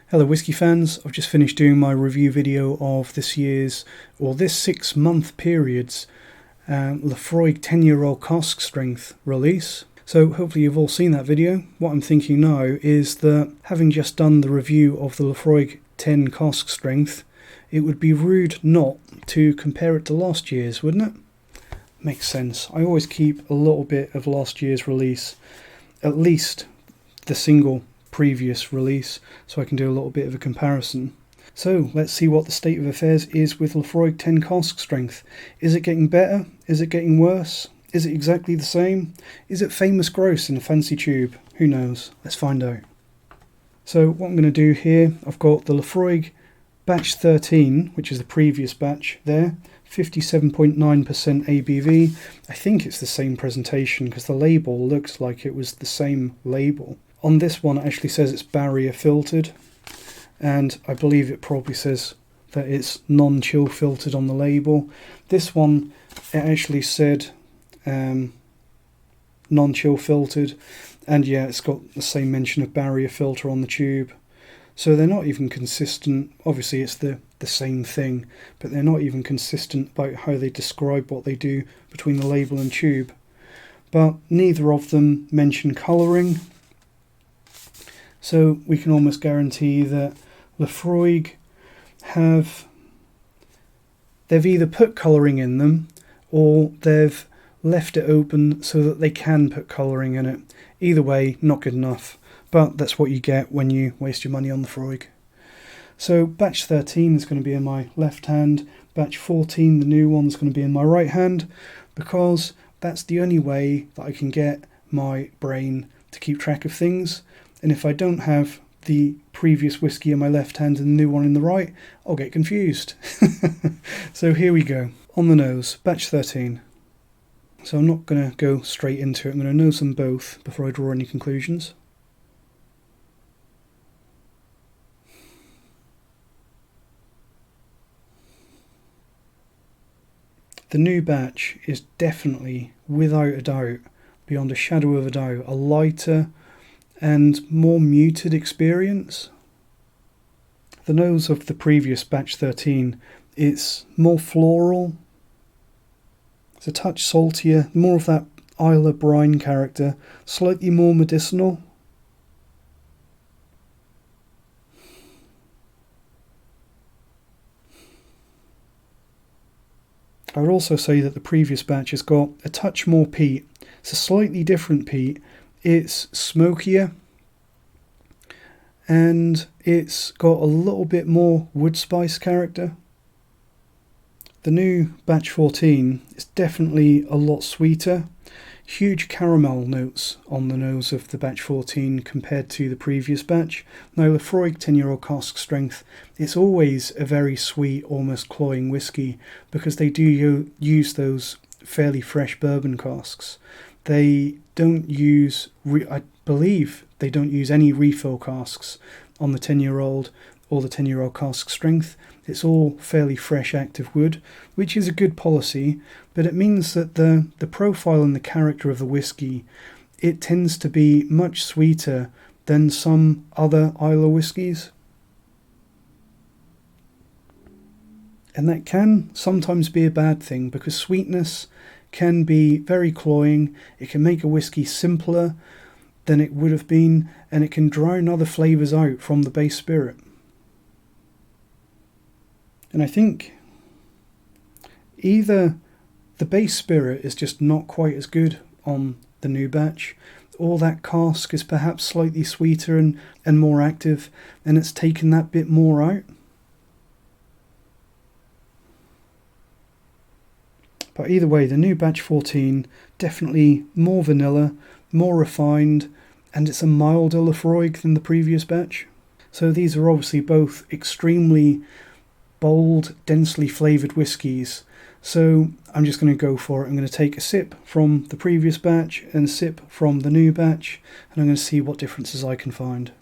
Hello Whisky fans, I've just finished doing my review video of this year's, or this 6-month period's, Laphroaig 10yo Cask strength release. So hopefully you've all seen that video. What I'm thinking now is that having just done the review of the Laphroaig 10 cask strength, it would be rude not to compare it to last year's, wouldn't it? Makes sense. I always keep a little bit of last year's release, at least the single previous release, so I can do a little bit of a comparison. So let's see what the state of affairs is with Laphroaig 10 cask strength. Is it getting better? Is it getting worse? Is it exactly the same? Is it famous gross in a fancy tube? Who knows? Let's find out. So what I'm going to do here, I've got the Laphroaig batch 13, which is the previous batch there, 57.9% ABV. I think it's the same presentation because the label looks like it was the same label. On this one it actually says it's barrier filtered, and I believe it probably says that it's non-chill filtered on the label. This one, it actually said non-chill filtered, and yeah, it's got the same mention of barrier filter on the tube. So they're not even consistent. Obviously it's the same thing, but they're not even consistent about how they describe what they do between the label and tube. But neither of them mention colouring, so we can almost guarantee that Laphroaig they've either put colouring in them or they've left it open so that they can put colouring in it. Either way, not good enough, but that's what you get when you waste your money on Laphroaig. So batch 13 is going to be in my left hand, batch 14, the new one, is going to be in my right hand, because that's the only way that I can get my brain to keep track of things. And if I don't have the previous whiskey in my left hand and the new one in the right, I'll get confused. So here we go. On the nose, batch 13. So I'm not going to go straight into it. I'm going to nose them both before I draw any conclusions. The new batch is definitely, without a doubt, beyond a shadow of a doubt, a lighter and more muted experience. The nose of the previous batch 13, it's more floral, it's a touch saltier, more of that Isla brine character, slightly more medicinal. I would also say that the previous batch has got a touch more peat. It's a slightly different peat. It's smokier, and it's got a little bit more wood spice character. The new batch 14 is definitely a lot sweeter. Huge caramel notes on the nose of the batch 14 compared to the previous batch. Now Laphroaig 10yo Cask strength, it's always a very sweet, almost cloying whiskey, because they do use those fairly fresh bourbon casks. They don't use, I believe they don't use any refill casks on the 10-year-old or the 10yo Cask strength. It's all fairly fresh active wood, which is a good policy, but it means that the profile and the character of the whiskey, it tends to be much sweeter than some other Isla whiskies. And that can sometimes be a bad thing, because sweetness can be very cloying. It can make a whiskey simpler than it would have been, and it can drown other flavours out from the base spirit. And I think either the base spirit is just not quite as good on the new batch, or that cask is perhaps slightly sweeter and more active, and it's taken that bit more out. But either way, the new batch 14, definitely more vanilla, more refined, and it's a milder Laphroaig than the previous batch. So these are obviously both extremely bold, densely flavoured whiskies. So I'm just going to go for it. I'm going to take a sip from the previous batch and a sip from the new batch, and I'm going to see what differences I can find.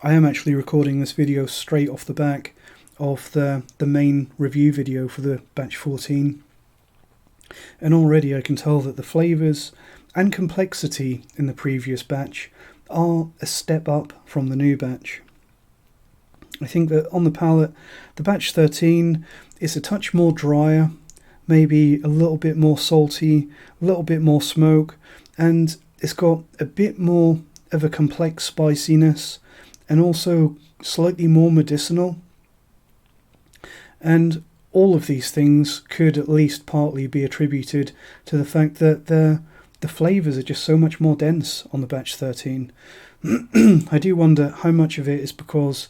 I am actually recording this video straight off the back of the main review video for the batch 14. And already I can tell that the flavours and complexity in the previous batch are a step up from the new batch. I think that on the palate, the batch 13 is a touch more drier, maybe a little bit more salty, a little bit more smoke, and it's got a bit more of a complex spiciness and also slightly more medicinal. And all of these things could at least partly be attributed to the fact that the flavours are just so much more dense on the batch 13. I do wonder how much of it is because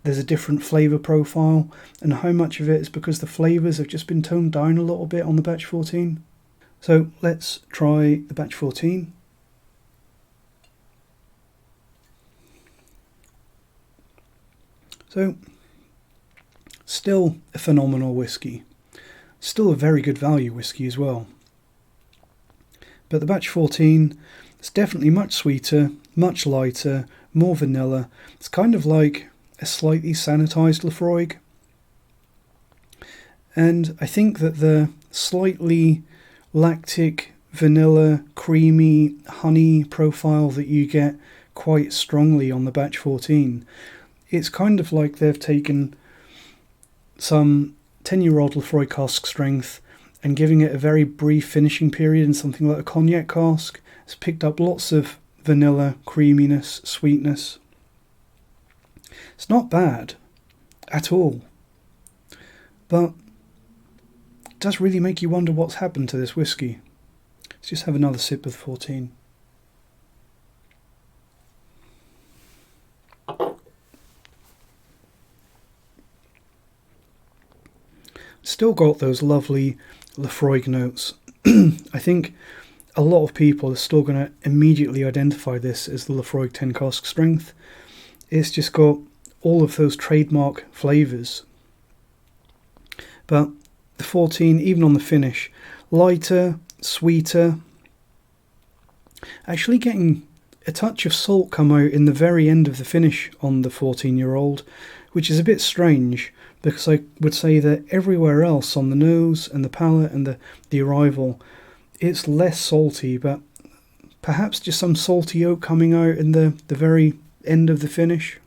there's a different flavour profile and how much of it is because the flavours have just been toned down a little bit on the batch 14. So let's try the batch 14. So, still a phenomenal whisky. Still a very good value whisky as well. But the batch 14 is definitely much sweeter, much lighter, more vanilla. It's kind of like a slightly sanitised Laphroaig. And I think that the slightly lactic, vanilla, creamy, honey profile that you get quite strongly on the batch 14, it's kind of like they've taken some 10-year-old Laphroaig cask strength and giving it a very brief finishing period in something like a cognac cask. It's picked up lots of vanilla, creaminess, sweetness. It's not bad at all, but it does really make you wonder what's happened to this whisky. Let's just have another sip of 14. Still got those lovely Laphroaig notes. I think a lot of people are still going to immediately identify this as the Laphroaig 10 cask strength. It's just got all of those trademark flavours. But the 14, even on the finish, lighter, sweeter. Actually getting a touch of salt come out in the very end of the finish on the 14-year-old, which is a bit strange, because I would say that everywhere else on the nose and the palate and the arrival, it's less salty, but perhaps just some salty oak coming out in the very end of the finish.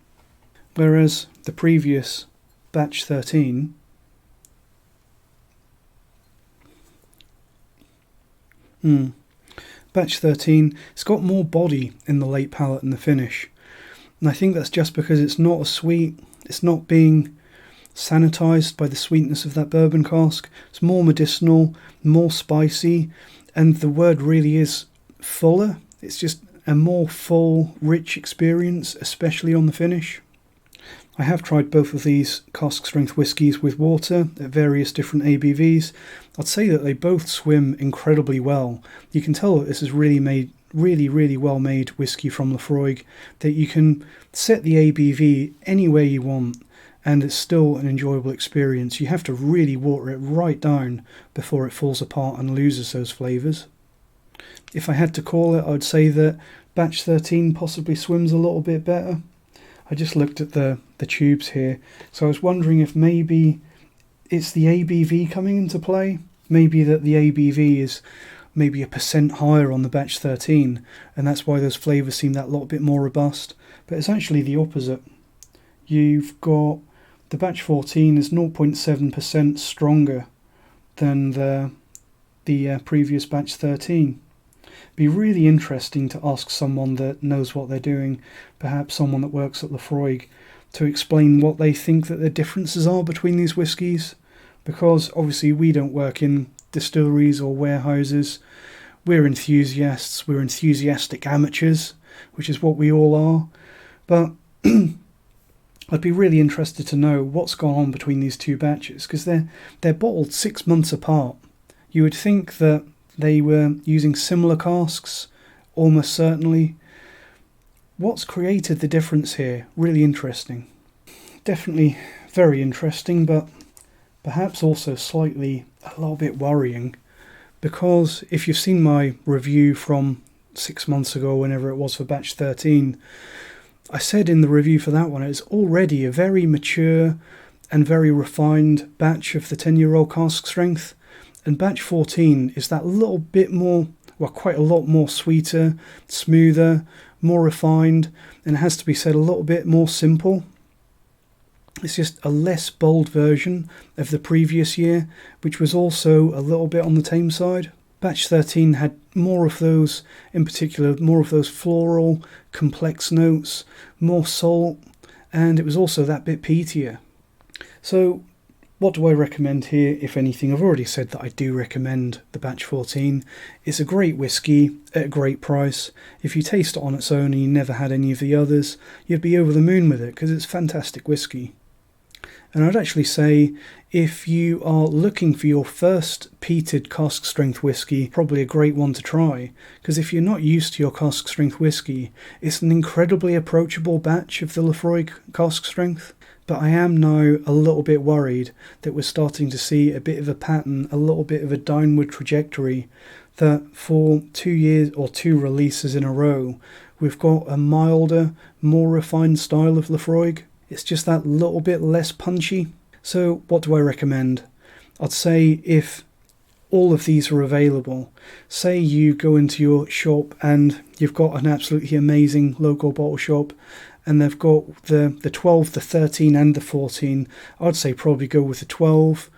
Whereas the previous batch 13, batch 13, it's got more body in the late palate and the finish. And I think that's just because it's not as sweet, it's not being sanitised by the sweetness of that bourbon cask. It's more medicinal, more spicy, and the word really is fuller. It's just a more full, rich experience, especially on the finish. I have tried both of these cask strength whiskies with water at various different ABVs. I'd say that they both swim incredibly well. You can tell that this is really well made whiskey from Laphroaig, that you can set the ABV anywhere you want and it's still an enjoyable experience. You have to really water it right down before it falls apart and loses those flavours. If I had to call it, I'd say that batch 13 possibly swims a little bit better. I just looked at the tubes here, so I was wondering if maybe it's the ABV coming into play. Maybe that the ABV is maybe 1% higher on the batch 13, and that's why those flavours seem that little bit more robust. But it's actually the opposite. You've got the batch 14 is 0.7% stronger than the previous batch 13. Be really interesting to ask someone that knows what they're doing, perhaps someone that works at Laphroaig, to explain what they think that the differences are between these whiskies, because obviously we don't work in distilleries or warehouses. We're enthusiasts, we're enthusiastic amateurs, which is what we all are. But I'd be really interested to know what's gone on between these two batches, because they're bottled 6 months apart. You would think that they were using similar casks, almost certainly. What's created the difference here? Really interesting. Definitely very interesting, but perhaps also slightly a little bit worrying, because if you've seen my review from 6 months ago, whenever it was, for batch 13, I said in the review for that one, it's already a very mature and very refined batch of the 10-year-old cask strength. And batch 14 is that little bit more, well, quite a lot more sweeter, smoother, more refined, and it has to be said, a little bit more simple. It's just a less bold version of the previous year, which was also a little bit on the tame side. Batch 13 had more of those, in particular, more of those floral, complex notes, more salt, and it was also that bit peatier. So what do I recommend here, if anything? I've already said that I do recommend the batch 14. It's a great whiskey at a great price. If you taste it on its own and you never had any of the others, you'd be over the moon with it because it's fantastic whiskey. And I'd actually say if you are looking for your first peated cask strength whiskey, probably a great one to try, because if you're not used to your cask strength whiskey, it's an incredibly approachable batch of the Laphroaig cask strength. But I am now a little bit worried that we're starting to see a bit of a pattern, a little bit of a downward trajectory, that for 2 years or 2 releases in a row, we've got a milder, more refined style of Laphroaig. It's just that little bit less punchy. So what do I recommend? I'd say if all of these are available, say you go into your shop and you've got an absolutely amazing local bottle shop and they've got the 12, the 13 and the 14, I'd say probably go with the 12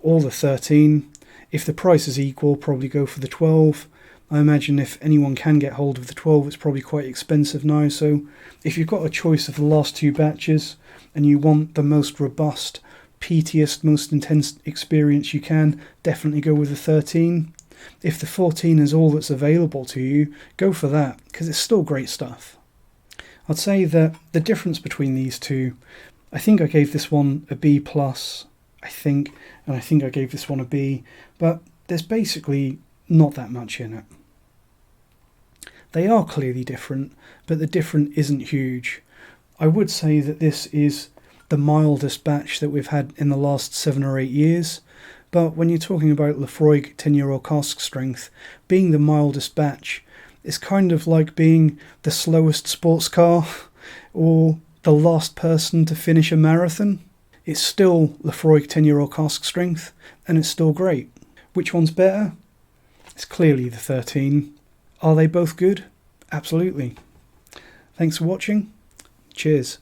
or the 13. If the price is equal, probably go for the 12. I imagine if anyone can get hold of the 12, it's probably quite expensive now. So if you've got a choice of the last 2 batches and you want the most robust, peatiest, most intense experience you can, definitely go with the 13. If the 14 is all that's available to you, go for that, because it's still great stuff. I'd say that the difference between these two, I think I gave this one a B+, I think I gave this one a B, but there's basically not that much in it. They are clearly different, but the difference isn't huge. I would say that this is the mildest batch that we've had in the last 7 or 8 years, but when you're talking about Laphroaig 10yo Cask strength, being the mildest batch is kind of like being the slowest sports car or the last person to finish a marathon. It's still Laphroaig 10yo Cask strength, and it's still great. Which one's better? It's clearly the 13. Are they both good? Absolutely. Thanks for watching. Cheers.